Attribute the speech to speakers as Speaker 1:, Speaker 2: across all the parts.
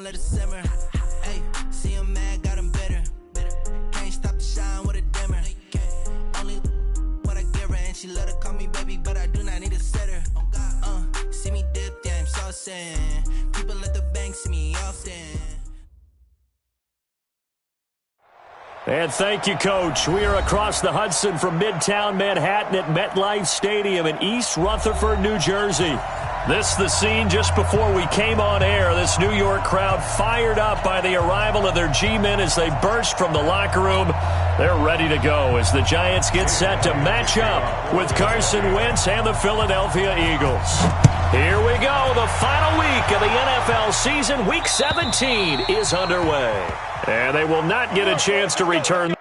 Speaker 1: down, let it simmer. Hey, see him mad, got him bitter. Can't stop the shine with a dimmer. Only what I give her, and she let her call me baby, but I do not need a setter. See me dip, yeah, I'm saucing. People at the bank see me often.
Speaker 2: And thank you, Coach. We are across the Hudson from Midtown Manhattan at MetLife Stadium in East Rutherford, New Jersey. This is the scene just before we came on air. This New York crowd fired up by the arrival of their G-men as they burst from the locker room. They're ready to go as the Giants get set to match up with Carson Wentz and the Philadelphia Eagles. Here we go. The final week of the NFL season. Week 17 is underway. And they will not get a chance to return.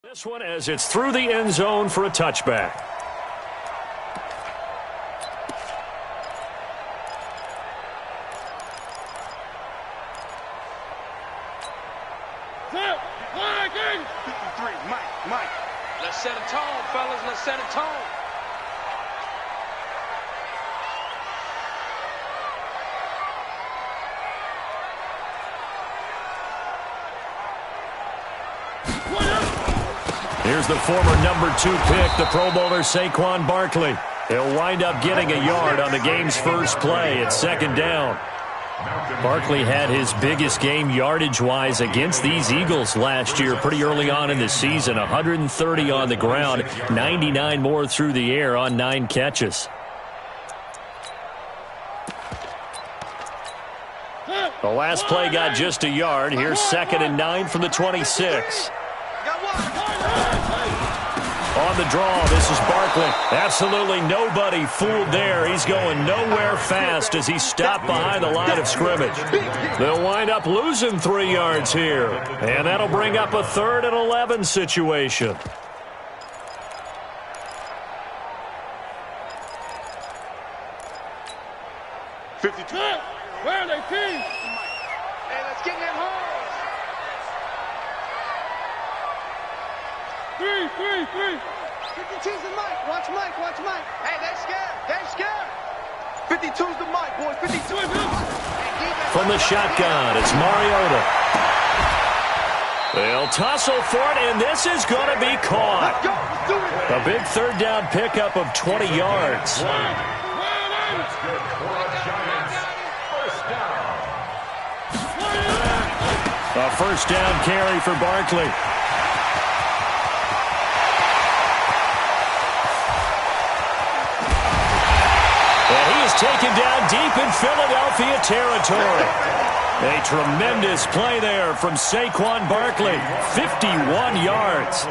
Speaker 2: This one as it's through the end zone for a touchback.
Speaker 3: Mike. Let's set a tone, fellas. Let's set a tone.
Speaker 2: Here's the former number 2 pick, the Pro Bowler Saquon Barkley. He'll wind up getting a yard on the game's first play at second down. Barkley had his biggest game yardage-wise against these Eagles last year pretty early on in the season. 130 on the ground, 99 more through the air on 9 catches. The last play got just a yard. Here's 2nd and 9 from the 26. On the draw, this is Barkley. Absolutely nobody fooled there. He's going nowhere fast as he stopped behind the line of scrimmage. They'll wind up losing 3 yards here. And that'll bring up a 3rd and 11 situation.
Speaker 3: Where are they, team? Hey, let's get in them holes. 3. 52's the Mike. Watch Mike. Hey, they're scared. 52's the Mike, boys. 52.
Speaker 2: From the shotgun, it's Mariota. They'll tussle for it, and this is going to be caught. A big 3rd down pickup of 20 yards. A first down carry for Barkley. And he is taken down deep in Philadelphia territory. A tremendous play there from Saquon Barkley. 51 yards.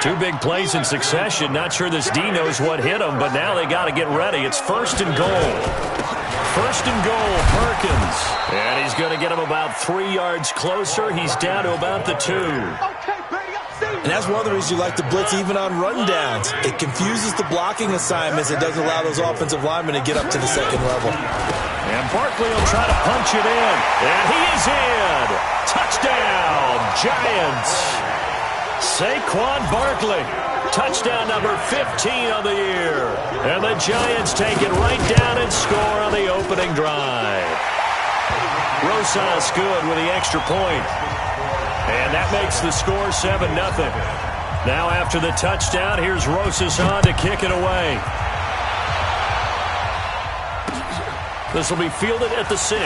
Speaker 2: 2 big plays in succession. Not sure this D knows what hit him, but now they got to get ready. It's 1st and goal. 1st and goal, Perkins. And he's going to get him about 3 yards closer. He's down to about the 2.
Speaker 4: And that's one of the reasons you like to blitz even on rundowns. It confuses the blocking assignments. It doesn't allow those offensive linemen to get up to the 2nd level.
Speaker 2: And Barkley will try to punch it in. And he is in. Touchdown, Giants. Saquon Barkley. Touchdown number 15 on the year. And the Giants take it right down and score on the opening drive. Rosas good with the extra point. And that makes the score 7-0. Now after the touchdown, here's Rosas on to kick it away. This will be fielded at the 6.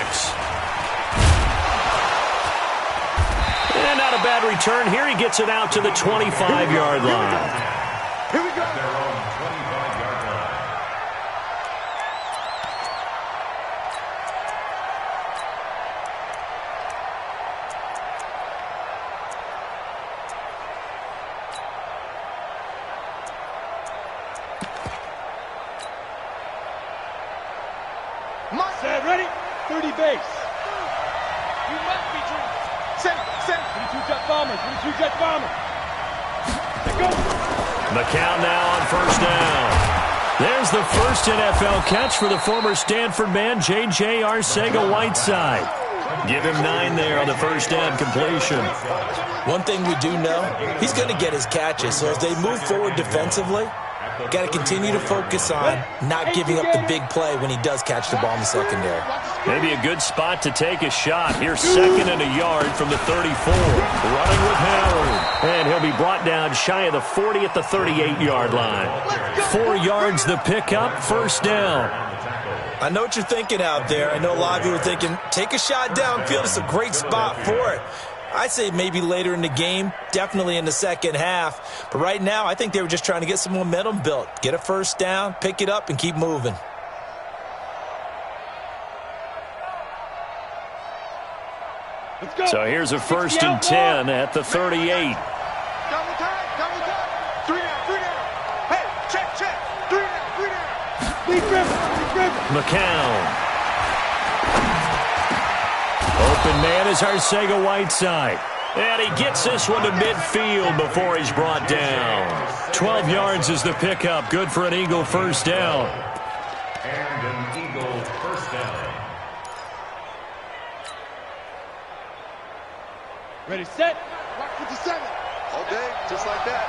Speaker 2: And not a bad return here. He gets it out to the 25-yard line.
Speaker 3: Here we go.
Speaker 5: Set, ready? 30 base. You must be true. Set. 22 jet bombers. 22 jet bombers. Let's go.
Speaker 2: McCown now on first down. There's the first NFL catch for the former Stanford man, J.J. Arcega-Whiteside. Give him 9 there on the first down completion.
Speaker 4: One thing we do know, he's going to get his catches. So as they move forward defensively, got to continue to focus on not giving up the big play when he does catch the ball in the secondary.
Speaker 2: Maybe a good spot to take a shot. Here's 2nd and a yard from the 34. Running with Howard. And he'll be brought down shy of the 40 at the 38-yard line. 4 yards the pickup, first down.
Speaker 4: I know what you're thinking out there. I know a lot of you are thinking, take a shot downfield. It's a great spot for it. I'd say maybe later in the game, definitely in the second half. But right now, I think they were just trying to get some momentum built. Get a first down, pick it up, and keep moving.
Speaker 5: Let's go.
Speaker 2: So here's a 1st and 10 at the 38.
Speaker 3: Double time. 3 down. Hey, check. 3 down.
Speaker 5: Lead driven.
Speaker 2: McCown. Open man is Arcega-Whiteside. And he gets this one to midfield before he's brought down. 12 yards is the pickup. Good for an Eagle first down.
Speaker 6: And an Eagle first down.
Speaker 5: Ready, set.
Speaker 3: Rock 57. All day, just like that.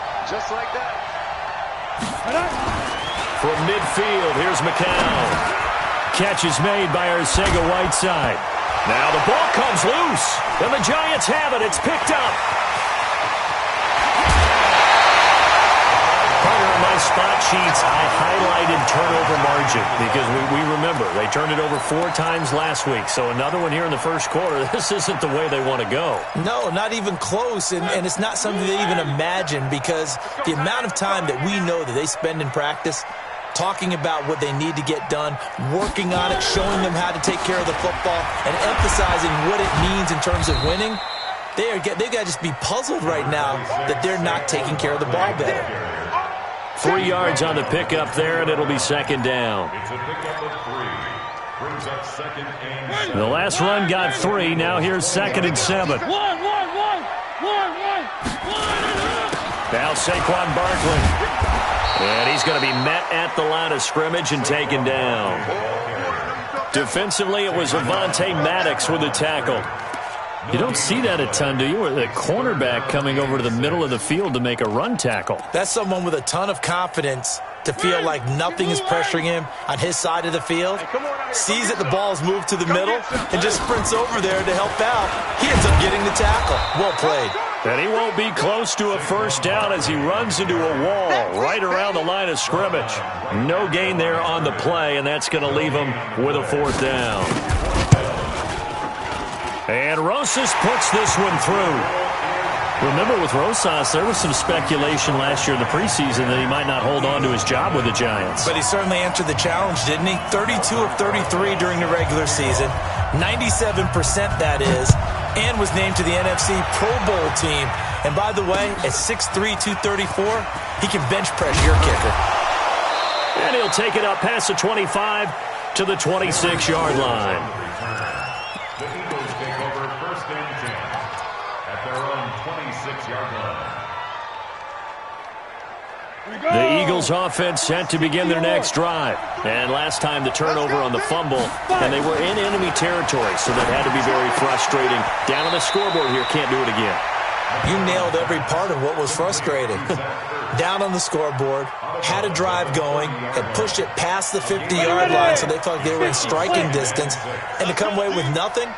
Speaker 2: From midfield, here's McCown. Catch is made by Arcega-Whiteside. Now the ball comes loose, and the Giants have it. It's picked up. Partner, in my spot sheets, I highlighted turnover margin because we remember they turned it over 4 times last week. So another one here in the first quarter. This isn't the way they want to go.
Speaker 4: No, not even close, and it's not something they even imagine because the amount of time that we know that they spend in practice talking about what they need to get done, working on it, showing them how to take care of the football, and emphasizing what it means in terms of winning. They've got to just be puzzled right now that they're not taking care of the ball better.
Speaker 2: 3 yards on the pickup there, and it'll be 2nd down.
Speaker 6: It's a pickup of 3. Brings up 2nd and 7.
Speaker 2: The last run got 3. Now here's 2nd and 7.
Speaker 5: One.
Speaker 2: Now Saquon Barkley. And he's going to be met at the line of scrimmage and taken down. Defensively, it was Avonte Maddox with the tackle. You don't see that a ton, do you? Or the cornerback coming over to the middle of the field to make a run tackle.
Speaker 4: That's someone with a ton of confidence to feel like nothing is pressuring him on his side of the field. Sees that the ball's moved to the middle and just sprints over there to help out. He ends up getting the tackle. Well played.
Speaker 2: And he won't be close to a first down as he runs into a wall right around the line of scrimmage. No gain there on the play, and that's going to leave him with a 4th down. And Rosas puts this one through. Remember, with Rosas, there was some speculation last year in the preseason that he might not hold on to his job with the Giants.
Speaker 4: But he certainly answered the challenge, didn't he? 32 of 33 during the regular season. 97% that is. And was named to the NFC Pro Bowl team. And by the way, at 6'3", 234, he can bench press your kicker.
Speaker 2: And he'll take it up past the 25 to the 26-yard line.
Speaker 6: The Eagles take over 1st and 10 at their own 26-yard line.
Speaker 2: The Eagles offense set to begin their next drive. And last time the turnover on the fumble, and they were in enemy territory, so that had to be very frustrating. Down on the scoreboard here, can't do it again.
Speaker 4: You nailed every part of what was frustrating. Down on the scoreboard, had a drive going, had pushed it past the 50-yard line so they felt like they were in striking distance, and to come away with nothing,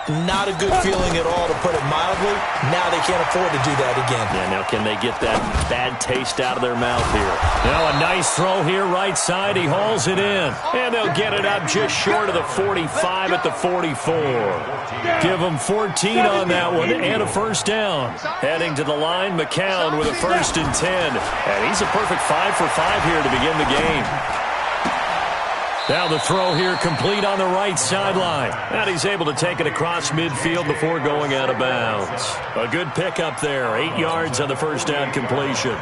Speaker 4: Not a good feeling at all, to put it mildly. Now they can't afford to do that again.
Speaker 2: Yeah, now can they get that bad taste out of their mouth here? Now a nice throw here, right side. He hauls it in. And they'll get it up just short of the 45 at the 44. Give them 14 on that one and a first down. Heading to the line, McCown with a 1st and 10. And he's a perfect 5 for 5 here to begin the game. Now the throw here complete on the right sideline. And he's able to take it across midfield before going out of bounds. A good pickup there. 8 yards on the first down completion.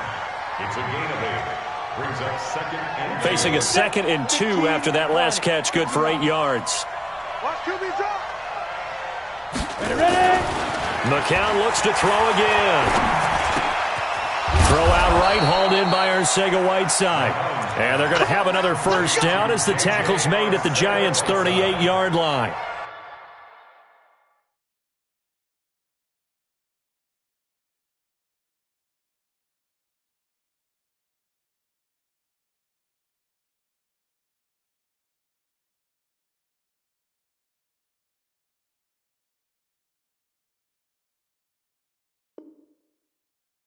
Speaker 6: It's a gain of 8. Brings up 2nd and 2.
Speaker 2: Facing a 2nd and 2 after that last catch. Good for 8 yards.
Speaker 3: Watch QB drop.
Speaker 5: Ready?
Speaker 2: McCown looks to throw again. Throw out right, hauled in by Arcega-Whiteside. And they're going to have another first down as the tackle's made at the Giants' 38-yard line.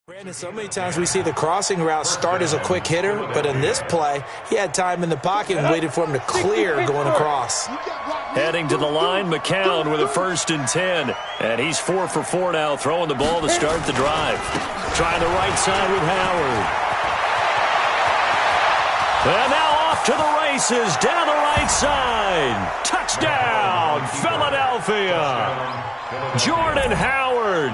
Speaker 4: Brandon, so many times we see the crossing route start as a quick hitter, but in this play, he had time in the pocket and waited for him to clear going across.
Speaker 2: Heading to the line, McCown with a 1st and 10. And he's 4 for 4 now, throwing the ball to start the drive. Trying the right side with Howard. And now off to the races, down the right side. Touchdown, Philadelphia. Jordan Howard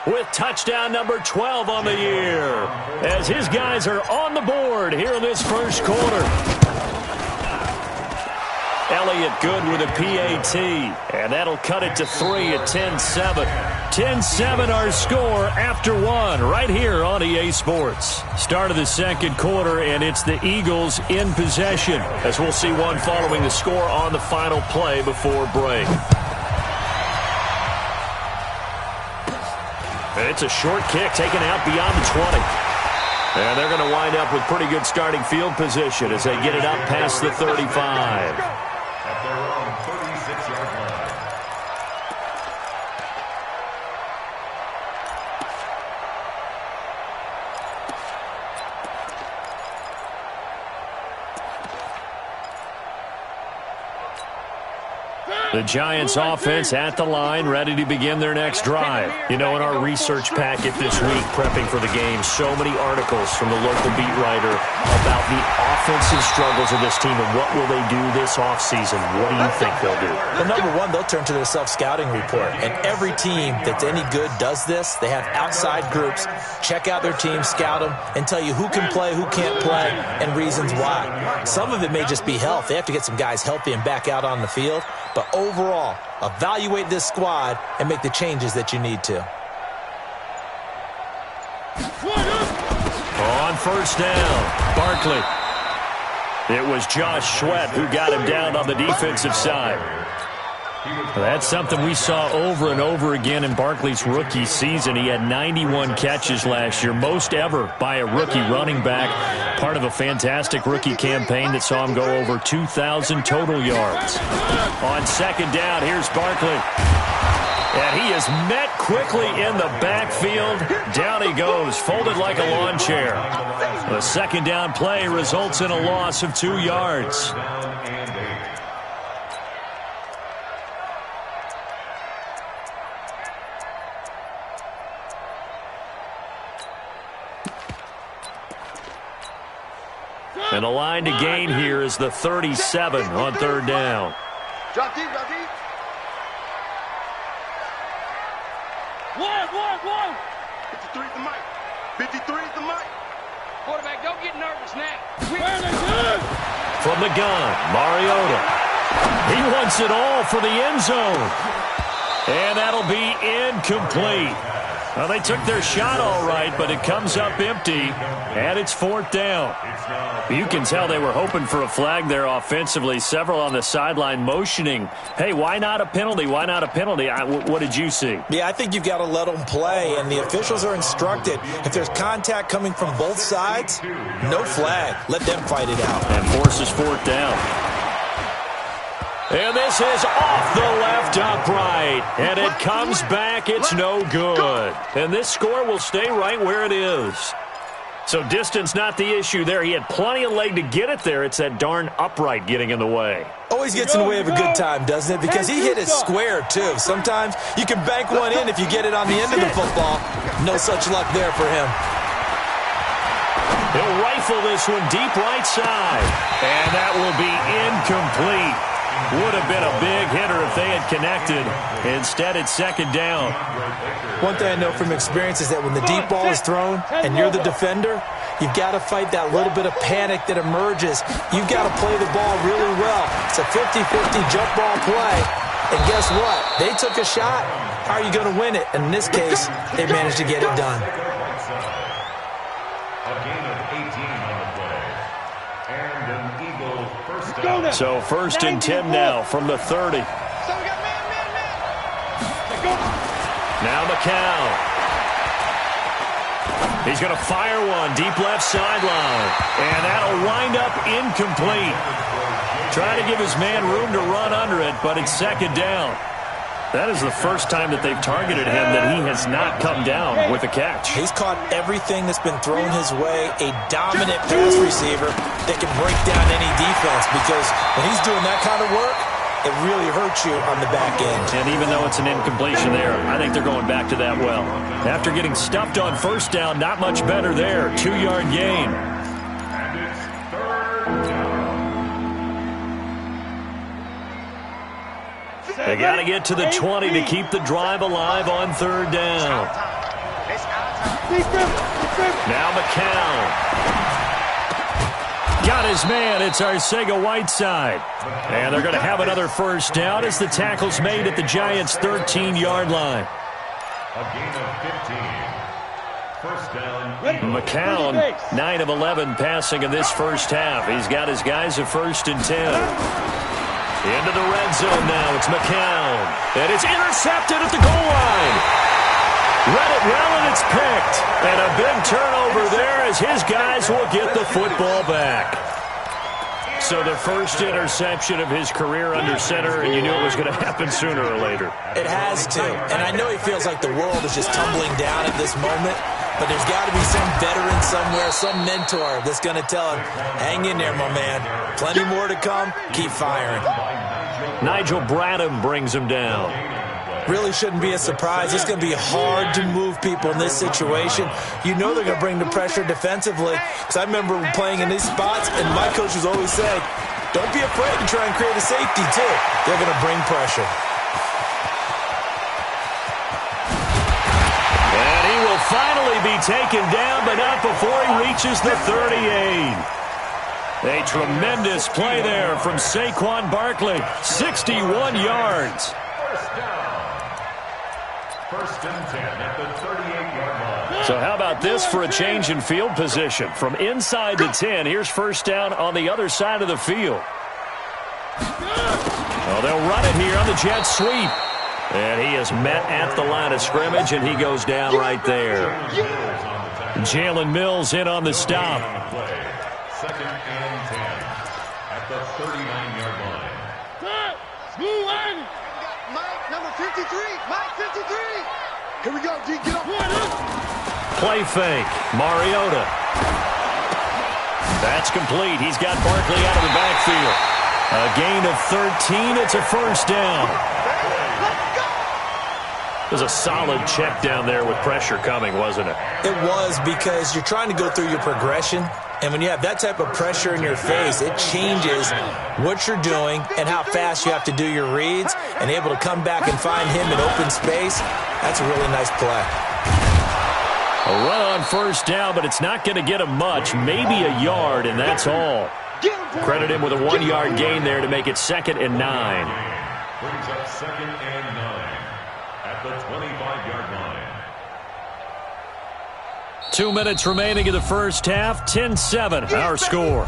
Speaker 2: with touchdown number 12 on the year, as his guys are on the board here in this first quarter. Elliott good with a PAT, and that'll cut it to 3 at 10-7. 10-7 our score after 1 right here on EA Sports. Start of the second quarter, and it's the Eagles in possession, as we'll see one following the score on the final play before break. It's a short kick taken out beyond the 20. And they're going to wind up with pretty good starting field position as they get it up past the 35.
Speaker 6: At their own 36-yard line.
Speaker 2: The Giants offense at the line, ready to begin their next drive. You know, in our research packet this week, prepping for the game, so many articles from the local beat writer about the offensive struggles of this team and what will they do this offseason. What do you think they'll do?
Speaker 4: Well, number one, they'll turn to their self-scouting report. And every team that's any good does this. They have outside groups, check out their team, scout them, and tell you who can play, who can't play, and reasons why. Some of it may just be health. They have to get some guys healthy and back out on the field. But overall, evaluate this squad and make the changes that you need to.
Speaker 2: On first down, Barkley. It was Josh Sweat who got him down on the defensive side. That's something we saw over and over again in Barkley's rookie season. He had 91 catches last year, most ever by a rookie running back, part of a fantastic rookie campaign that saw him go over 2,000 total yards. On second down, here's Barkley. And he is met quickly in the backfield. Down he goes, folded like a lawn chair. The second down play results in a loss of 2 yards. And the line to gain here is the 37 on third down.
Speaker 3: Drop deep, drop deep.
Speaker 5: One.
Speaker 3: 53 is the mic. 53 is the mic.
Speaker 5: Quarterback, don't get nervous now.
Speaker 2: From the gun, Mariota. He wants it all for the end zone. And that'll be incomplete. Well, they took their shot all right, but it comes up empty, and it's fourth down. You can tell they were hoping for a flag there offensively. Several on the sideline motioning, hey, why not a penalty? Why not a penalty? What did you see?
Speaker 4: Yeah, I think you've got to let them play, and the officials are instructed. If there's contact coming from both sides, no flag. Let them fight it out.
Speaker 2: And forces fourth down. And this is off the left upright. And it comes back. It's no good. And this score will stay right where it is. So distance not the issue there. He had plenty of leg to get it there. It's that darn upright getting in the way.
Speaker 4: Always gets in the way of a good time, doesn't it? Because he hit it square, too. Sometimes you can bank one in if you get it on the end of the football. No such luck there for him.
Speaker 2: He'll rifle this one deep right side. And that will be incomplete. Would have been a big hitter if they had connected. Instead, it's second down.
Speaker 4: One thing I know from experience is that when the deep ball is thrown and you're the defender, you've got to fight that little bit of panic that emerges. You've got to play the ball really well. It's a 50-50 jump ball play. And guess what? They took a shot. How are you going to win it? And in this case, they managed to get it done.
Speaker 6: A gain of 18 on the play. And an Eagle first down.
Speaker 2: So first and 10 now from the 30. Now McCown. He's going to fire one deep left sideline. And that'll wind up incomplete. Trying to give his man room to run under it, but it's second down. That is the first time that they've targeted him that he has not come down with a catch.
Speaker 4: He's caught everything that's been thrown his way. A dominant pass receiver that can break down any defense, because when he's doing that kind of work, it really hurts you on the back end.
Speaker 2: And even though it's an incompletion there, I think they're going back to that well. After getting stuffed on first down, not much better there. 2-yard gain.
Speaker 6: And it's third down.
Speaker 2: They got to get to the 20 to keep the drive alive on third down. Now McCown. Got his man. It's Arcega-Whiteside. And they're going to have another first down as the tackle's made at the Giants' 13-yard line.
Speaker 6: A gain of 15. First down.
Speaker 2: McCown, 9 of 11 passing in this first half. He's got his guys at first and 10. Into the red zone now. It's McCown. And it's intercepted at the goal line. Read it well, and it's picked. And a big turnover there as his guys will get the football back. So the first interception of his career under center, and you knew it was going to happen sooner or later.
Speaker 4: It has to. And I know he feels like the world is just tumbling down at this moment, but there's got to be some veteran somewhere, some mentor that's going to tell him, hang in there, my man. Plenty more to come. Keep firing.
Speaker 2: Nigel Bradham brings him down.
Speaker 4: Really shouldn't be a surprise. It's going to be hard to move people in this situation. You know they're going to bring the pressure defensively. Because I remember playing in these spots, and my coach was always saying, don't be afraid to try and create a safety, too. They're going to bring pressure.
Speaker 2: And he will finally be taken down, but not before he reaches the 38. A tremendous play there from Saquon Barkley. 61 yards.
Speaker 6: First down. First and 10 at the 38-yard line.
Speaker 2: So how about this for a change in field position? From inside to 10, here's first down on the other side of the field. Oh, they'll run it here on the jet sweep. And he is met at the line of scrimmage, and he goes down right there. Jalen Mills in on the stop.
Speaker 6: Second and 10 at the 39-yard line.
Speaker 3: Mike, number 53. Mike, 53. Here we go, D. Get up.
Speaker 2: Play fake. Mariota. That's complete. He's got Barkley out of the backfield. A gain of 13. It's a first down. It was a solid check down there with pressure coming, wasn't it?
Speaker 4: It was, because you're trying to go through your progression. And when you have that type of pressure in your face, it changes what you're doing and how fast you have to do your reads, and able to come back and find him in open space. That's a really nice play.
Speaker 2: A run on first down, but it's not going to get him much. Maybe a yard, and that's all. Credit him with a 1-yard gain there to make it 2nd and 9.
Speaker 6: Brings up 2nd and 9 at the 25-yard line.
Speaker 2: 2 minutes remaining in the first half. 10-7, our score.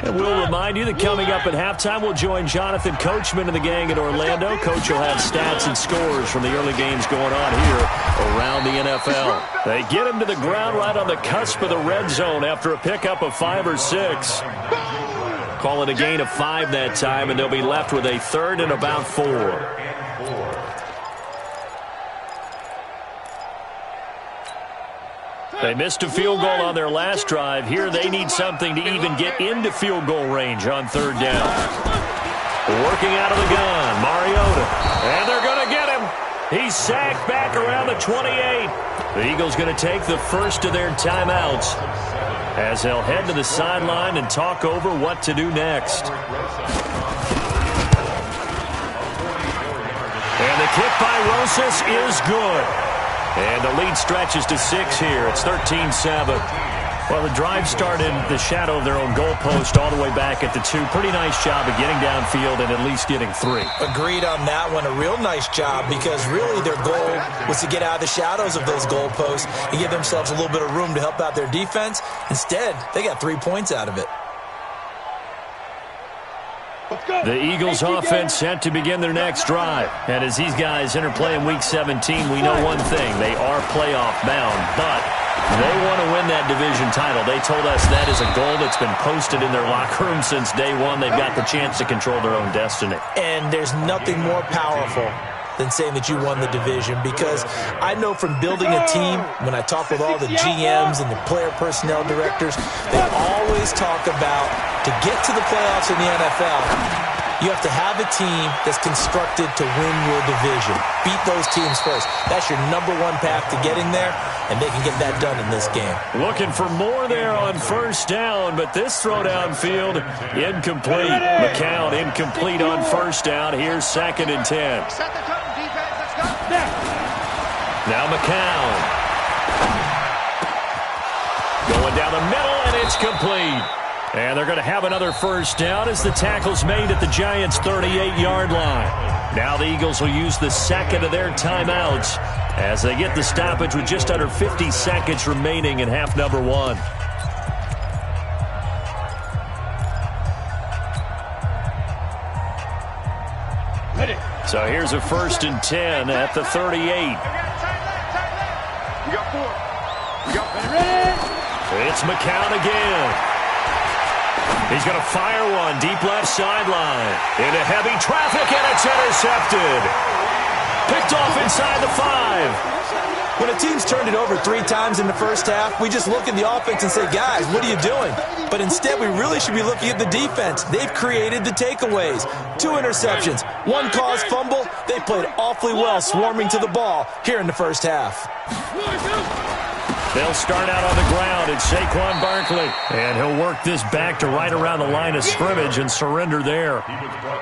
Speaker 2: And we'll remind remind you that coming up at halftime, we'll join Jonathan Coachman and the gang in Orlando. Coach will have stats and scores from the early games going on here around the NFL. They get him to the ground right on the cusp of the red zone after a pickup of 5 or 6. Call it a gain of 5 that time, and they'll be left with a 3rd and about 4. They missed a field goal on their last drive. Here they need something to even get into field goal range on 3rd down. Working out of the gun, Mariota. And they're going to get him. He's sacked back around the 28. The Eagles going to take the first of their timeouts as they'll head to the sideline and talk over what to do next. And the kick by Rosas is good. And the lead stretches to 6 here. It's 13-7. Well, the drive started in the shadow of their own goalpost all the way back at the 2. Pretty nice job of getting downfield and at least getting 3.
Speaker 4: Agreed on that one. A real nice job because really their goal was to get out of the shadows of those goalposts and give themselves a little bit of room to help out their defense. Instead, they got 3 points out of it.
Speaker 2: The Eagles offense set to begin their next drive. And as these guys interplay in Week 17, we know one thing. They are playoff bound, but they want to win that division title. They told us that is a goal that's been posted in their locker room since day one. They've got the chance to control their own destiny.
Speaker 4: And there's nothing more powerful than saying that you won the division, because I know from building a team, when I talk with all the GMs and the player personnel directors, they always talk about to get to the playoffs in the NFL, you have to have a team that's constructed to win your division. Beat those teams first. That's your #1 path to getting there, and they can get that done in this game.
Speaker 2: Looking for more there on 1st down, but this throw downfield, incomplete. McCown incomplete on 1st down. Here's 2nd and 10. Now McCown. Going down the middle, and it's complete. And they're going to have another 1st down as the tackle's made at the Giants' 38-yard line. Now the Eagles will use the 2nd of their timeouts as they get the stoppage with just under 50 seconds remaining in half number 1. So here's a 1st and 10 at the 38.
Speaker 3: We got 4. We got 4.
Speaker 2: It's McCown again. He's going to fire one deep left sideline. Into heavy traffic, and it's intercepted. Picked off inside the 5.
Speaker 4: When a team's turned it over 3 times in the first half, we just look at the offense and say, guys, what are you doing? But instead, we really should be looking at the defense. They've created the takeaways. 2 interceptions, 1 caused fumble. They played awfully well swarming to the ball here in the first half.
Speaker 2: They'll start out on the ground. It's Saquon Barkley. And he'll work this back to right around the line of scrimmage and surrender there.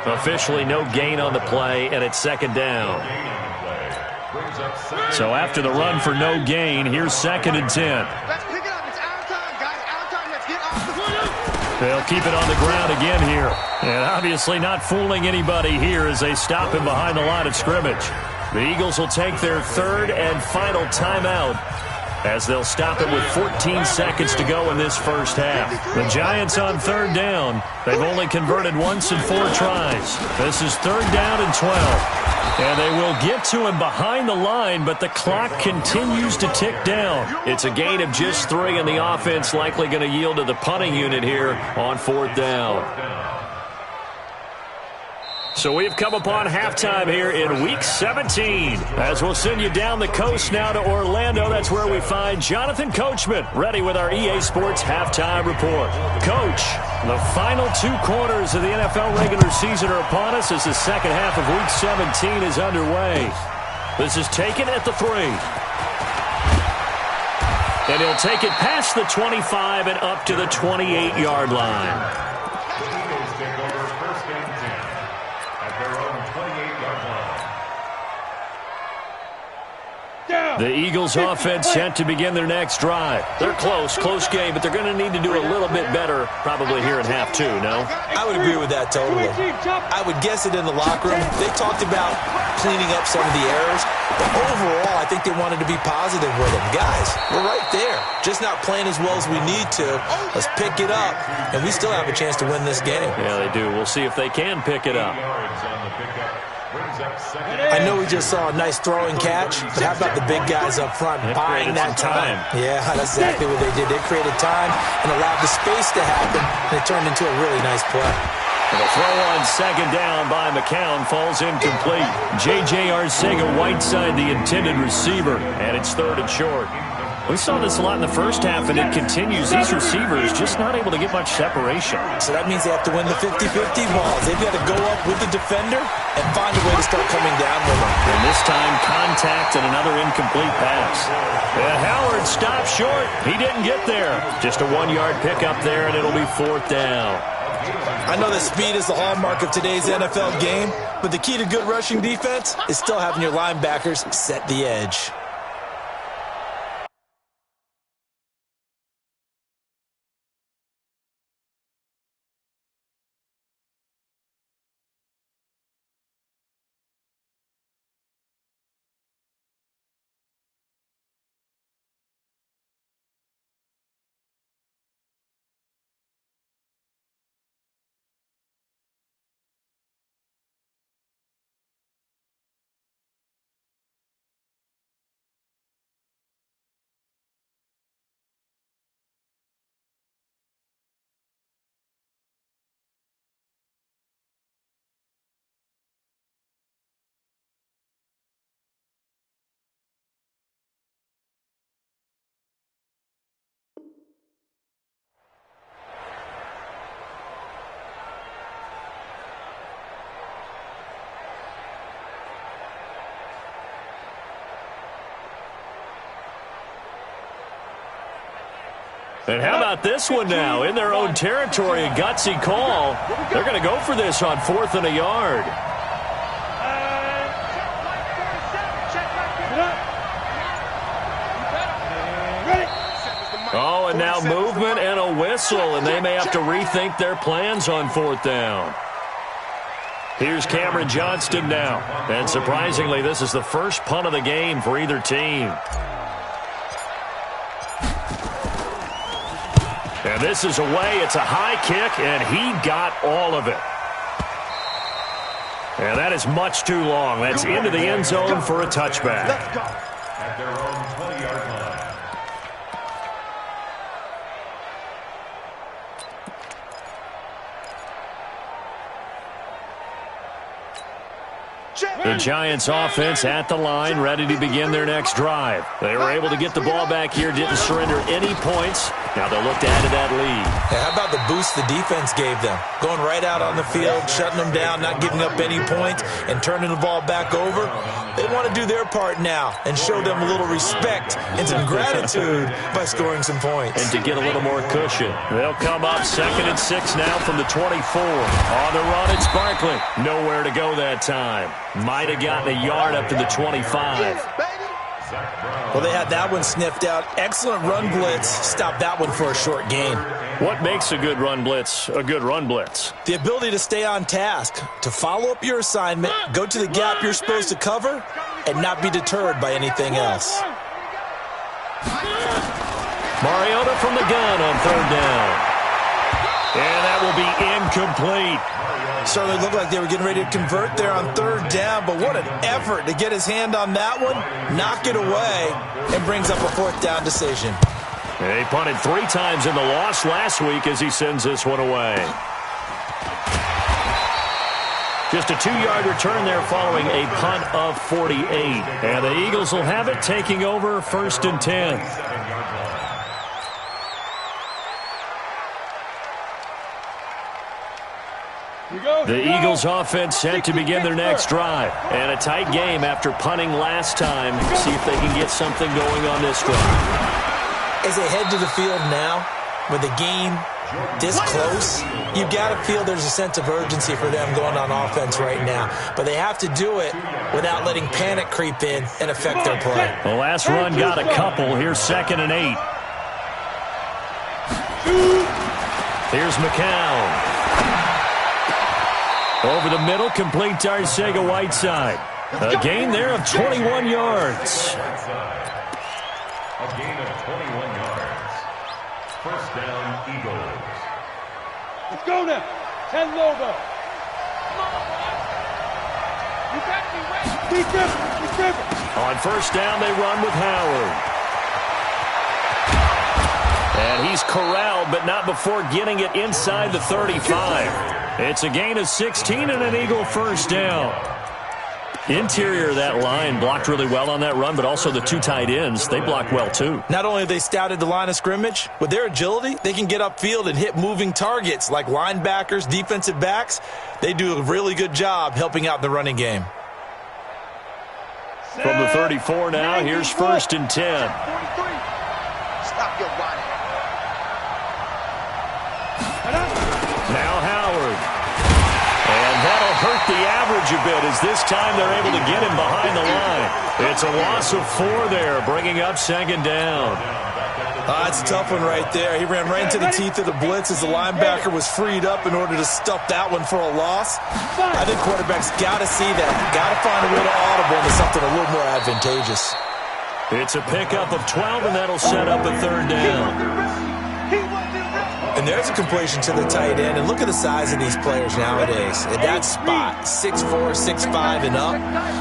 Speaker 2: Officially no gain on the play, and it's 2nd down. So after the run for no gain, here's 2nd and 10.
Speaker 3: Let's pick it up. It's our time, guys. Our time. Let's get off the field.
Speaker 2: They'll keep it on the ground again here. And obviously not fooling anybody here as they stop him behind the line of scrimmage. The Eagles will take their 3rd and final timeout as they'll stop it with 14 seconds to go in this first half. The Giants on 3rd down. They've only converted once in 4 tries. This is 3rd down and 12. And they will get to him behind the line, but the clock continues to tick down. It's a gain of just 3, and the offense likely going to yield to the punting unit here on 4th down. So we've come upon halftime here in Week 17. As we'll send you down the coast now to Orlando, that's where we find Jonathan Coachman, ready with our EA Sports Halftime Report. Coach, the final 2 quarters of the NFL regular season are upon us as the second half of Week 17 is underway. This is taken at the 3. And he'll take it past the 25 and up to the 28-yard line. The Eagles offense set to begin their next drive. They're close game, but they're going to need to do a little bit better probably here in half 2, no?
Speaker 4: I would agree with that totally. I would guess it in the locker room. They talked about cleaning up some of the errors. But overall, I think they wanted to be positive with them. Guys, we're right there. Just not playing as well as we need to. Let's pick it up, and we still have a chance to win this game.
Speaker 2: Yeah, they do. We'll see if they can pick it up.
Speaker 4: I know we just saw a nice throwing catch, but how about the big guys up front buying that time? Yeah, that's exactly what they did. They created time and allowed the space to happen, and it turned into a really nice play.
Speaker 2: The throw on second down by McCown falls incomplete. J.J. Arcega-Whiteside, the intended receiver, and it's third and short. We saw this a lot in the first half, and it continues. These receivers just not able to get much separation.
Speaker 4: So that means they have to win the 50-50 balls. They've got to go up with the defender and find a way to start coming down with them.
Speaker 2: And this time, contact and another incomplete pass. And Howard stopped short. He didn't get there. Just a 1-yard pickup there, and it'll be fourth down.
Speaker 4: I know that speed is the hallmark of today's NFL game, but the key to good rushing defense is still having your linebackers set the edge.
Speaker 2: And how about this one now? In their own territory, a gutsy call. They're going to go for this on 4th and a yard. Oh, and now movement and a whistle, and they may have to rethink their plans on 4th down. Here's Cameron Johnston now. And surprisingly, this is the first punt of the game for either team. And this is away. It's a high kick, and he got all of it. And that is much too long. That's into the end zone for a touchback.
Speaker 6: At their own 20-yard line.
Speaker 2: The Giants offense at the line, ready to begin their next drive. They were able to get the ball back here, didn't surrender any points. Now they'll look to add to that lead.
Speaker 4: Hey, how about the boost the defense gave them? Going right out on the field, shutting them down, not giving up any points, and turning the ball back over. They want to do their part now and show them a little respect and some gratitude by scoring some points.
Speaker 2: And to get a little more cushion. They'll come up 2nd and 6 now from the 24. On the run, it's Barkley. Nowhere to go that time. Might have gotten a yard up to the 25.
Speaker 4: Well, they had that one sniffed out. Excellent run blitz. Stopped that one for a short gain.
Speaker 2: What makes a good run blitz a good run blitz?
Speaker 4: The ability to stay on task, to follow up your assignment, go to the gap you're supposed to cover, and not be deterred by anything else.
Speaker 2: Mariota from the gun on 3rd down. And that will be incomplete.
Speaker 4: Certainly looked like they were getting ready to convert there on 3rd down, but what an effort to get his hand on that one, knock it away, and brings up a 4th down decision.
Speaker 2: He punted 3 times in the loss last week as he sends this one away. Just a 2-yard return there following a punt of 48. And the Eagles will have it, taking over 1st and 10. The Eagles offense set to begin their next drive. And a tight game after punting last time. See if they can get something going on this drive.
Speaker 4: As they head to the field now, with the game this close, you got to feel there's a sense of urgency for them going on offense right now. But they have to do it without letting panic creep in and affect their play.
Speaker 2: The last run got a couple. Here's 2nd and 8. Here's McCown. Over the middle, complete to Arcega-Whiteside. A gain there of 21 yards.
Speaker 6: A gain of 21 yards. First down, Eagles.
Speaker 5: Let's go now. 10 Lobo. Come on, boy. You got me right. Be different.
Speaker 2: On first down, they run with Howard. And he's corralled, but not before getting it inside the 35. It's a gain of 16 and an Eagle first down. Interior of that line blocked really well on that run, but also the two tight ends, they blocked well too.
Speaker 4: Not only have they scouted the line of scrimmage, with their agility, they can get upfield and hit moving targets like linebackers, defensive backs. They do a really good job helping out the running game.
Speaker 2: From the 34 now, here's first and 10.
Speaker 3: 43. Stop your running.
Speaker 2: Now Howard. And that'll hurt the average a bit as this time they're able to get him behind the line. It's a loss of 4 there, bringing up second down.
Speaker 4: That's a tough one right there. He ran right into the teeth of the blitz as the linebacker was freed up in order to stuff that one for a loss. I think quarterbacks got to see that. Got to find a way to audible into something a little more advantageous.
Speaker 2: It's a pickup of 12, and that'll set up a third down.
Speaker 4: And there's a completion to the tight end. And look at the size of these players nowadays. At that spot, 6'4", 6'5", and up.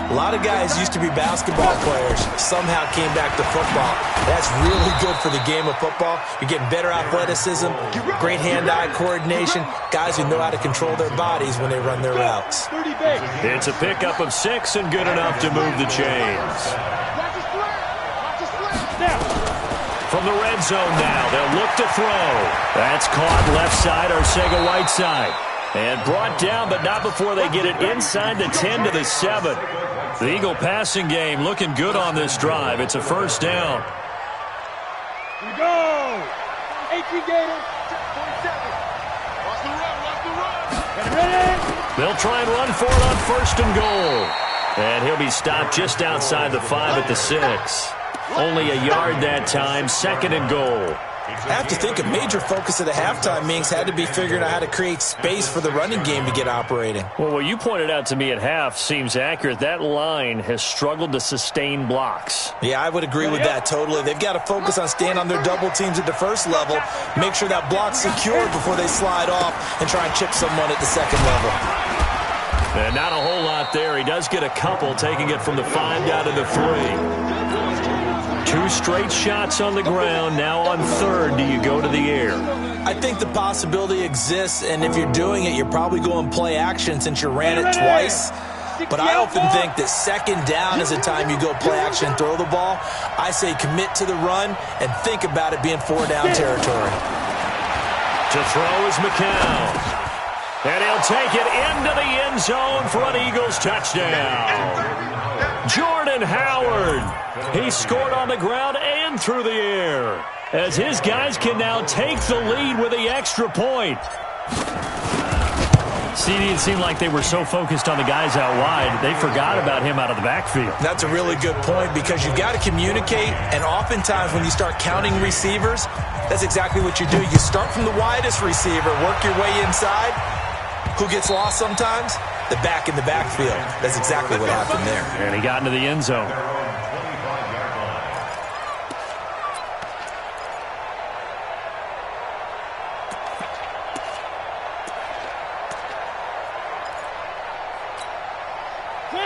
Speaker 4: A lot of guys used to be basketball players, somehow came back to football. That's really good for the game of football. You're getting better athleticism, great hand-eye coordination, guys who know how to control their bodies when they run their routes.
Speaker 2: It's a pickup of 6 and good enough to move the chains. From the red zone now, they'll look to throw. That's caught left side, Arcega-Whiteside. And brought down, but not before they get it inside the 10 to the 7. The Eagle passing game looking good on this drive. It's a first down.
Speaker 5: Here we go. 18 Gator.
Speaker 3: 47. Watch the run. Watch the run.
Speaker 5: Ready?
Speaker 2: They'll try and run for it on first and goal. And he'll be stopped just outside the 5 at the 6. Only a yard that time, second and goal.
Speaker 4: I have to think a major focus of the halftime meetings had to be figuring out how to create space for the running game to get operating.
Speaker 2: Well, what you pointed out to me at half seems accurate. That line has struggled to sustain blocks.
Speaker 4: Yeah, I would agree with that totally. They've got to focus on staying on their double teams at the first level, make sure that block's secured before they slide off and try and chip someone at the second level.
Speaker 2: And not a whole lot there. He does get a couple, taking it from the 5 down to the 3. 2 straight shots on the ground. Now on third, do you go to the air?
Speaker 4: I think the possibility exists, and if you're doing it, you're probably going play action since you ran it twice. But I often think that second down is the time you go play action and throw the ball. I say commit to the run and think about it being 4-down territory.
Speaker 2: To throw is McCown. And he'll take it into the end zone for an Eagles touchdown. Jordan Howard. He scored on the ground and through the air, as his guys can now take the lead with the extra point. CD, it seemed like they were so focused on the guys out wide, they forgot about him out of the backfield.
Speaker 4: That's a really good point because you've got to communicate, and oftentimes when you start counting receivers, that's exactly what you do. You start from the widest receiver, work your way inside. Who gets lost sometimes? The back in the backfield. That's exactly what happened there.
Speaker 2: And he got into the end zone.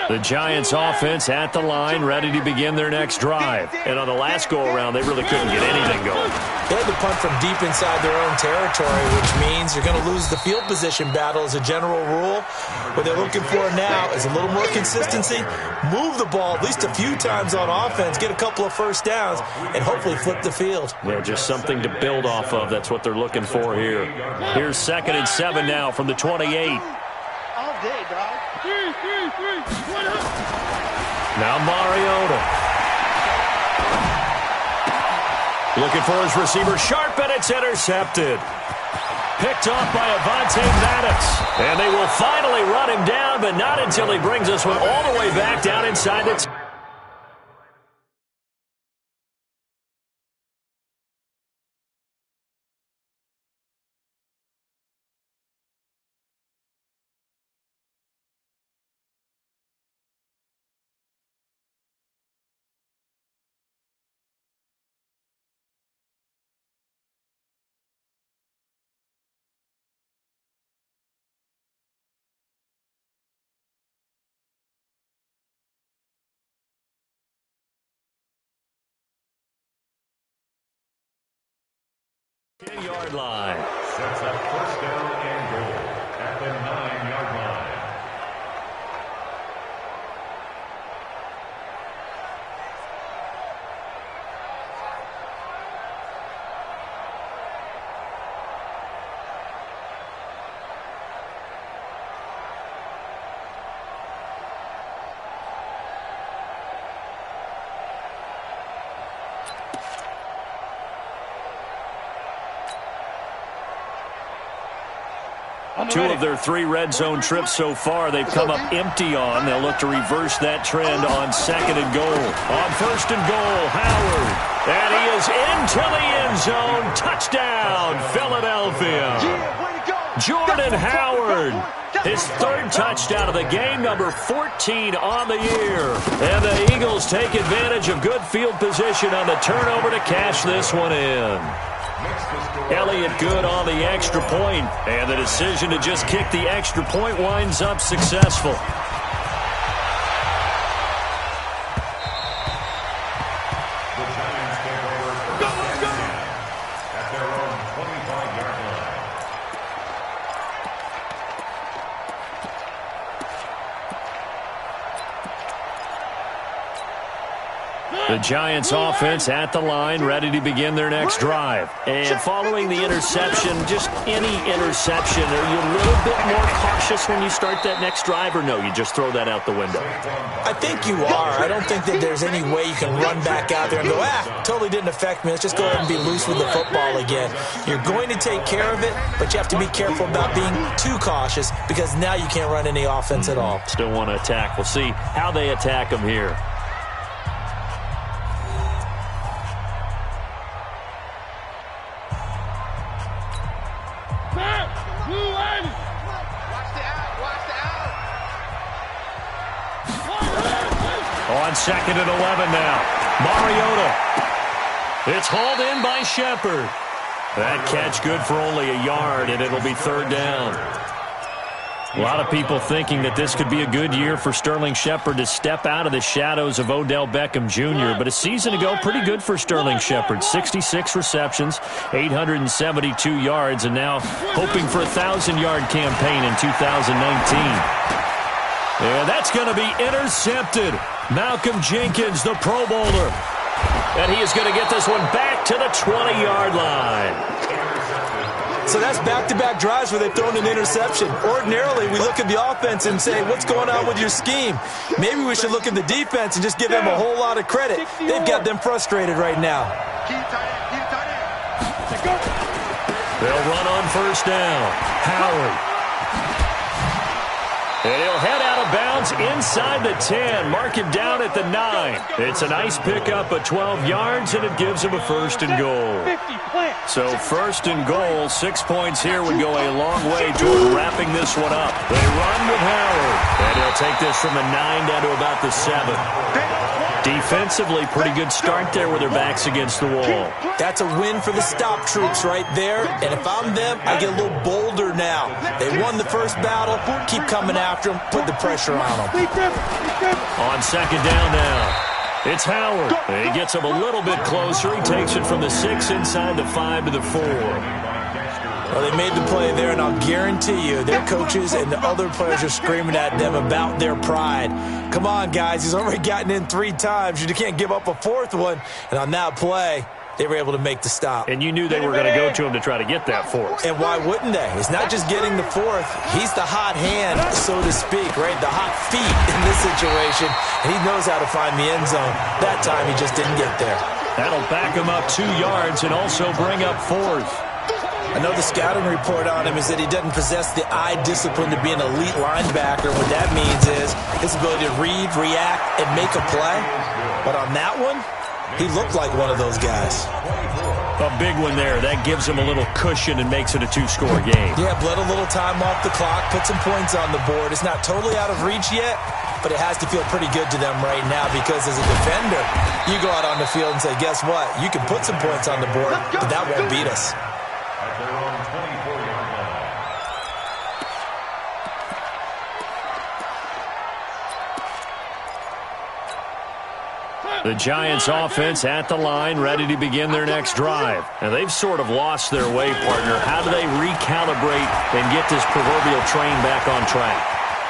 Speaker 2: The Giants offense at the line, ready to begin their next drive. And on the last go-around, they really couldn't get anything going.
Speaker 4: They had to punt from deep inside their own territory, which means you're going to lose the field position battle as a general rule. What they're looking for now is a little more consistency, move the ball at least a few times on offense, get a couple of first downs, and hopefully flip the field.
Speaker 2: Yeah, just something to build off of. That's what they're looking for here. Here's 2nd and 7 now from the 28.
Speaker 3: All day, dog.
Speaker 5: 3, 1 up.
Speaker 2: Now Mariota. Looking for his receiver, sharp, and it's intercepted. Picked off by Avonte Maddox. And they will finally run him down, but not until he brings this one all the way back down inside the 10-yard line.
Speaker 6: Sets up first down and goal at the 9-yard line.
Speaker 2: Two of their 3 red zone trips so far, they've come up empty on. They'll look to reverse that trend on 2nd and goal. On 1st and goal, Howard. And he is into the end zone. Touchdown, Philadelphia. Jordan Howard. His 3rd touchdown of the game, number 14 on the year. And the Eagles take advantage of good field position on the turnover to cash this one in. Elliott good on the extra point, and the decision to just kick the extra point winds up successful.
Speaker 6: The Giants take over first and 10 at their own 25-yard line.
Speaker 2: The Giants offense at the line, ready to begin their next drive. And following the interception, just any interception, are you a little bit more cautious when you start that next drive, or no, you just throw that out the window?
Speaker 4: I think you are. I don't think that there's any way you can run back out there and go, totally didn't affect me. Let's just go ahead and be loose with the football again. You're going to take care of it, but you have to be careful about being too cautious because now you can't run any offense at all.
Speaker 2: Still want to attack. We'll see how they attack them here. On 2nd and 11 now. Mariota. It's hauled in by Shepard. That catch good for only a yard, and it'll be 3rd down. A lot of people thinking that this could be a good year for Sterling Shepard to step out of the shadows of Odell Beckham Jr., but a season ago, pretty good for Sterling Shepard. 66 receptions, 872 yards, and now hoping for a 1,000-yard campaign in 2019. And that's going to be intercepted. Malcolm Jenkins, the Pro Bowler. And he is going to get this one back to the 20-yard line.
Speaker 4: So that's back-to-back drives where they've thrown an interception. Ordinarily, we look at the offense and say, what's going on with your scheme? Maybe we should look at the defense and just give them a whole lot of credit. They've got them frustrated right now.
Speaker 2: They'll run on 1st down. Howard. And he'll head out of bounds inside the 10. Mark him down at the 9. It's a nice pickup of 12 yards, and it gives him a 1st and goal. So 1st and goal, 6 points here would go a long way toward wrapping this one up. They run with Howard, and he'll take this from the 9 down to about the 7. Defensively, pretty good start there with their backs against the wall.
Speaker 4: That's a win for the stop troops right there. And if I'm them, I get a little bolder now. They won the first battle. Keep coming after them. Put the pressure on them.
Speaker 2: On 2nd down now. It's Howard. He gets him a little bit closer. He takes it from the 6 inside the 5 to the 4.
Speaker 4: Well, they made the play there, and I'll guarantee you their coaches and the other players are screaming at them about their pride. Come on, guys. He's already gotten in 3 times. You can't give up a 4th one. And on that play, they were able to make the stop.
Speaker 2: And you knew they were going to go to him to try to get that 4th.
Speaker 4: And why wouldn't they? It's not just getting the 4th. He's the hot hand, so to speak, right? The hot feet in this situation. And he knows how to find the end zone. That time, he just didn't get there.
Speaker 2: That'll back him up 2 yards and also bring up 4th.
Speaker 4: I know the scouting report on him is that he doesn't possess the eye discipline to be an elite linebacker. What that means is his ability to read, react, and make a play. But on that one, he looked like one of those guys.
Speaker 2: A big one there. That gives him a little cushion and makes it a 2-score game.
Speaker 4: Yeah, bled a little time off the clock, put some points on the board. It's not totally out of reach yet, but it has to feel pretty good to them right now because as a defender, you go out on the field and say, guess what? You can put some points on the board, but that won't beat us.
Speaker 6: At their own 24-yard line.
Speaker 2: The Giants offense at the line, ready to begin their next drive. And they've sort of lost their way, partner. How do they recalibrate and get this proverbial train back on track?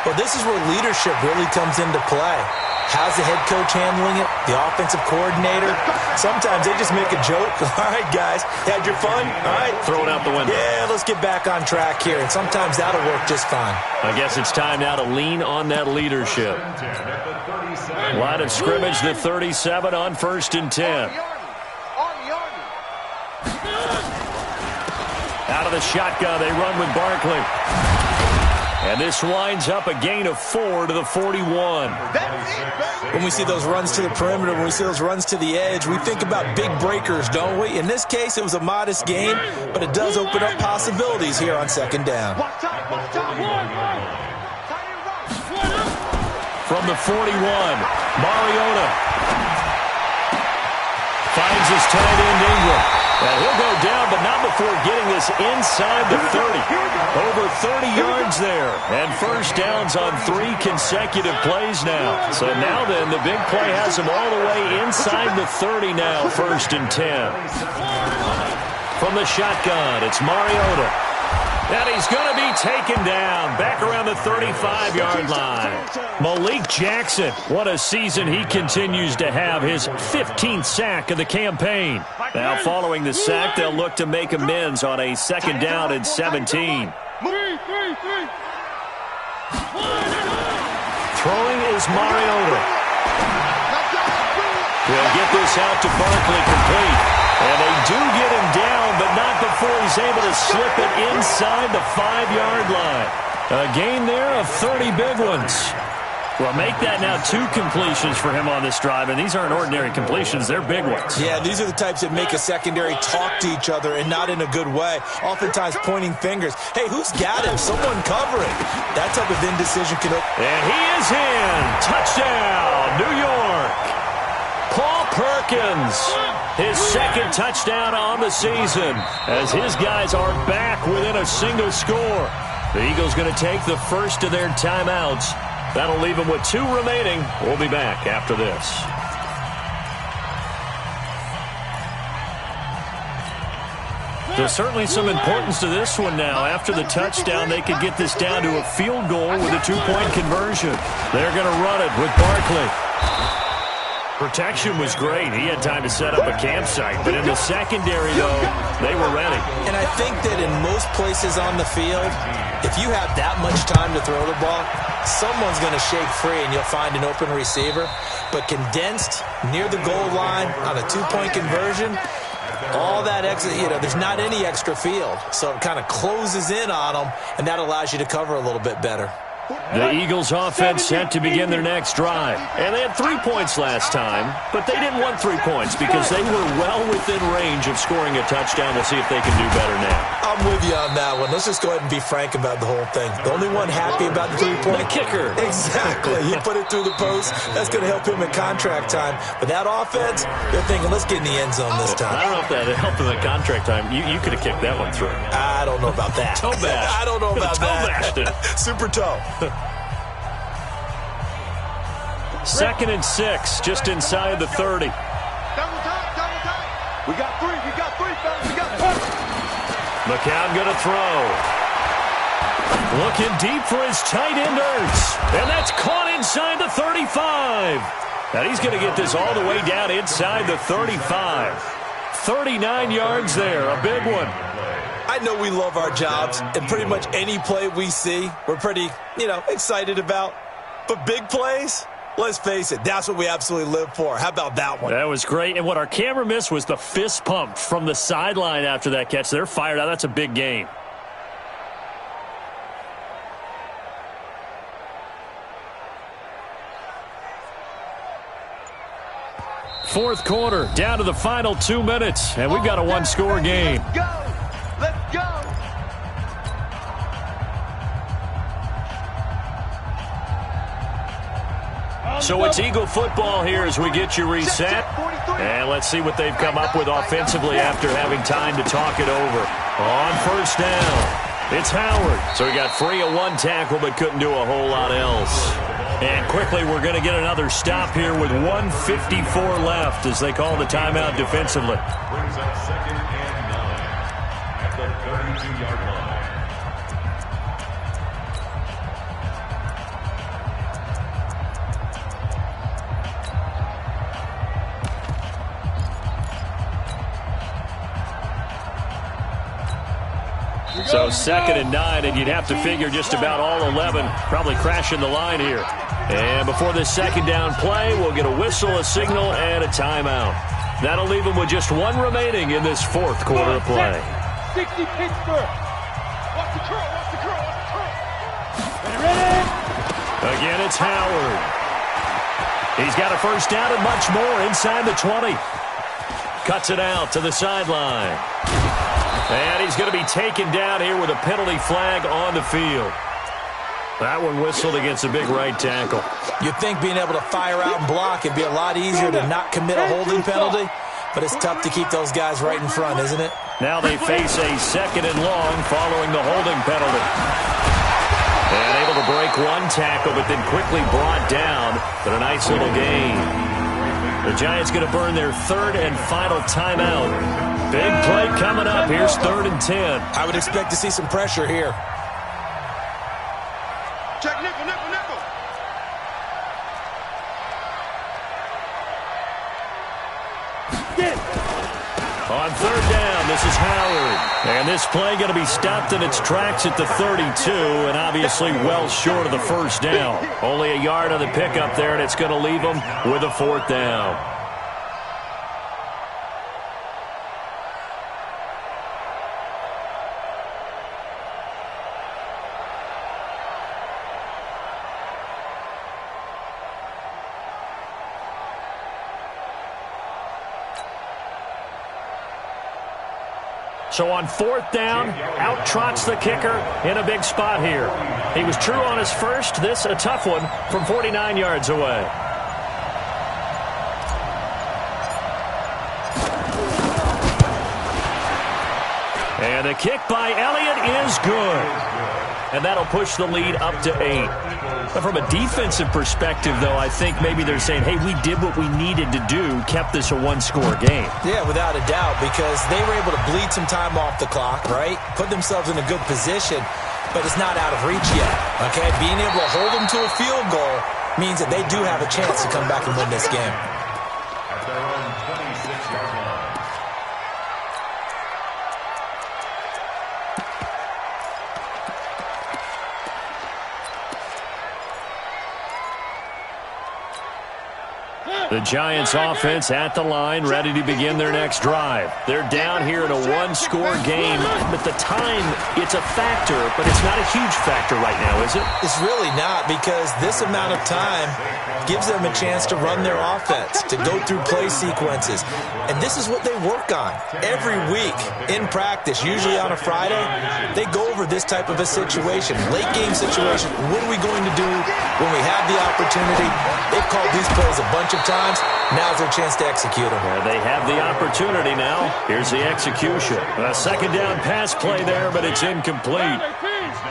Speaker 4: Well, this is where leadership really comes into play. How's the head coach handling it? The offensive coordinator? Sometimes they just make a joke. All right, guys, had your fun? All right.
Speaker 2: Throw it out the window.
Speaker 4: Yeah, let's get back on track here. And sometimes that'll work just fine.
Speaker 2: I guess it's time now to lean on that leadership. Line of scrimmage, the 37 on 1st and 10. Out of the shotgun, they run with Barkley. And this winds up a gain of 4 to the 41.
Speaker 4: When we see those runs to the perimeter, when we see those runs to the edge, we think about big breakers, don't we? In this case, it was a modest gain, but it does open up possibilities here on 2nd down.
Speaker 2: From the 41, Mariota finds his tight end Ingram. And he'll go down, but not before getting this inside the 30. Over 30 yards there. And 1st downs on 3 consecutive plays now. So now then, the big play has him all the way inside the 30 now, 1st and 10. From the shotgun, it's Mariota. And he's going to be taken down back around the 35-yard line. Malik Jackson, what a season he continues to have. His 15th sack of the campaign. Now following the sack, they'll look to make amends on a 2nd down and 17. Throwing is Mariota. They'll get this out to Barkley complete. And they do get him down, but not before he's able to slip it inside the 5-yard line. A gain there of 30 big ones. Well, make that now 2 completions for him on this drive, and these aren't ordinary completions. They're big ones.
Speaker 4: Yeah, these are the types that make a secondary talk to each other and not in a good way, oftentimes pointing fingers. Hey, who's got him? Someone covering. That type of indecision can...
Speaker 2: And he is in. Touchdown, New York. Paul Perkins, his 2nd touchdown on the season, as his guys are back within a single score. The Eagles going to take the first of their timeouts. That'll leave them with 2 remaining. We'll be back after this. There's certainly some importance to this one now. After the touchdown, they could get this down to a field goal with a 2-point conversion. They're going to run it with Barkley. Protection was great. He had time to set up a campsite. But in the secondary, though, they were ready.
Speaker 4: And I think that in most places on the field, if you have that much time to throw the ball, someone's going to shake free and you'll find an open receiver. But condensed, near the goal line, on a 2-point conversion, all that extra, there's not any extra field. So it kind of closes in on them, and that allows you to cover a little bit better.
Speaker 2: The Eagles offense set to begin their next drive. And they had 3 points last time, but they didn't want 3 points because they were well within range of scoring a touchdown. We'll see if they can do better now.
Speaker 4: I'm with you on that one. Let's just go ahead and be frank about the whole thing. The only one happy about the 3-point
Speaker 2: kicker.
Speaker 4: Exactly. He put it through the post. That's going to help him in contract time. But that offense, they're thinking, let's get in the end zone this time.
Speaker 2: I don't know if that helped him in contract time. You could have kicked that one through.
Speaker 4: I don't know about that.
Speaker 2: Toe bash.
Speaker 4: I don't know about that. Super toe.
Speaker 2: 2nd and 6, just inside the 30.
Speaker 3: Double time. We got 3, fellas. We got 3.
Speaker 2: McCown going to throw. Looking deep for his tight end, Ertz. And that's caught inside the 35. And he's going to get this all the way down inside the 35. 39 yards there, a big one.
Speaker 4: I know we love our jobs, and pretty much any play we see, we're pretty, excited about. But big plays, let's face it, that's what we absolutely live for. How about that one?
Speaker 2: That was great. And what our camera missed was the fist pump from the sideline after that catch. They're fired out. That's a big game. Fourth quarter, down to the final 2 minutes, and we've got a one-score game.
Speaker 3: Let's go. Let's go.
Speaker 2: So it's Eagle football here as we get you reset. And let's see what they've come up with offensively after having time to talk it over. On first down, it's Howard. So he got free of one tackle but couldn't do a whole lot else. And quickly, we're going to get another stop here with 1:54 left as they call the timeout defensively.
Speaker 6: Brings up 2nd and 9 at the 32-yard line.
Speaker 2: So 2nd and 9, and you'd have to figure just about all 11 probably crashing the line here. And before this second down play, we'll get a whistle, a signal, and a timeout. That'll leave them with just one remaining in this fourth quarter of play.
Speaker 5: 60 Pittsburgh. Watch the curl, watch the curl, watch the curl. Ready?
Speaker 2: Again, it's Howard. He's got a first down and much more inside the 20. Cuts it out to the sideline. And he's going to be taken down here with a penalty flag on the field. That one whistled against a big right tackle.
Speaker 4: You'd think being able to fire out and block would be a lot easier to not commit a holding penalty, but it's tough to keep those guys right in front, isn't it?
Speaker 2: Now they face a 2nd and long following the holding penalty. And able to break one tackle, but then quickly brought down, but a nice little gain. The Giants going to burn their 3rd and final timeout. Big play coming up. Here's 3rd and 10.
Speaker 4: I would expect to see some pressure here.
Speaker 3: Check nickel, nickel, nickel.
Speaker 2: On 3rd down, this is Howard. And this play going to be stopped in its tracks at the 32, and obviously well short of the first down. Only a yard on the pickup there, and it's going to leave them with a 4th down. So on 4th down, out trots the kicker in a big spot here. He was true on his first. This a tough one from 49 yards away. And the kick by Elliott is good. And that'll push the lead up to 8. But from a defensive perspective, though, I think maybe they're saying, hey, we did what we needed to do, kept this a one-score game.
Speaker 4: Yeah, without a doubt, because they were able to bleed some time off the clock, right? Put themselves in a good position, but it's not out of reach yet, okay? Being able to hold them to a field goal means that they do have a chance to come back and win this game.
Speaker 6: At their own 26-yard line.
Speaker 2: The Giants offense at the line, ready to begin their next drive. They're down here in a one-score game, but the time, it's a factor, but it's not a huge factor right now, is it?
Speaker 4: It's really not, because this amount of time gives them a chance to run their offense, to go through play sequences. And this is what they work on every week in practice, usually on a Friday. They go over this type of a situation, late game situation. What are we going to do when we have the opportunity? They've called these plays a bunch of times. Now's their chance to execute them.
Speaker 2: Yeah, they have the opportunity now. Here's the execution. A second down pass play there, but it's incomplete.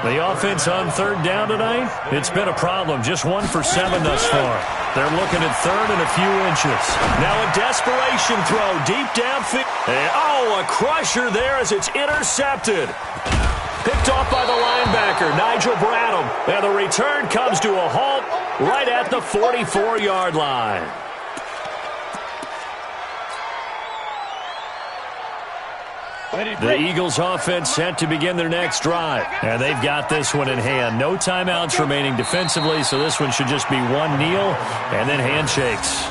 Speaker 2: The offense on 3rd down tonight, it's been a problem. Just 1 for 7 thus far. They're looking at 3rd and a few inches. Now a desperation throw deep downfield. Oh, a crusher there as it's intercepted. Picked off by the linebacker, Nigel Bradham. And the return comes to a halt right at the 44-yard line. The Eagles offense set to begin their next drive. And they've got this one in hand. No timeouts remaining defensively, so this one should just be one kneel and then handshakes.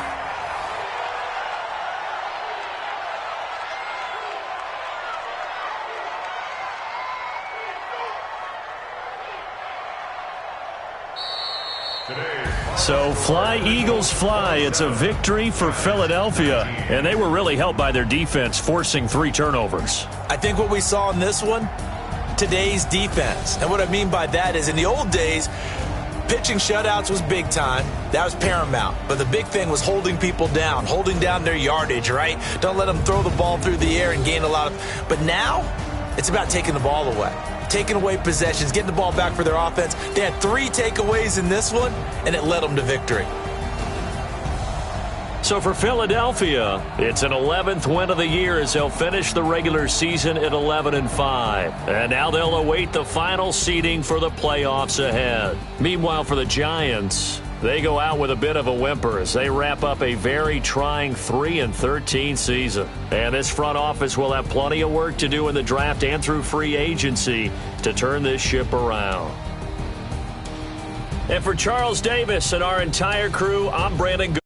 Speaker 2: So fly, Eagles, fly. It's a victory for Philadelphia. And they were really helped by their defense, forcing 3 turnovers.
Speaker 4: I think what we saw in this one, today's defense. And what I mean by that is in the old days, pitching shutouts was big time. That was paramount. But the big thing was holding people down, holding down their yardage, right? Don't let them throw the ball through the air and gain a lot of... But now, it's about taking the ball away. taking away possessions, getting the ball back for their offense. They had 3 takeaways in this one, and it led them to victory.
Speaker 2: So for Philadelphia, it's an 11th win of the year as they'll finish the regular season at 11-5. And now they'll await the final seeding for the playoffs ahead. Meanwhile, for the Giants, they go out with a bit of a whimper as they wrap up a very trying 3-13 season. And this front office will have plenty of work to do in the draft and through free agency to turn this ship around. And for Charles Davis and our entire crew, I'm Brandon.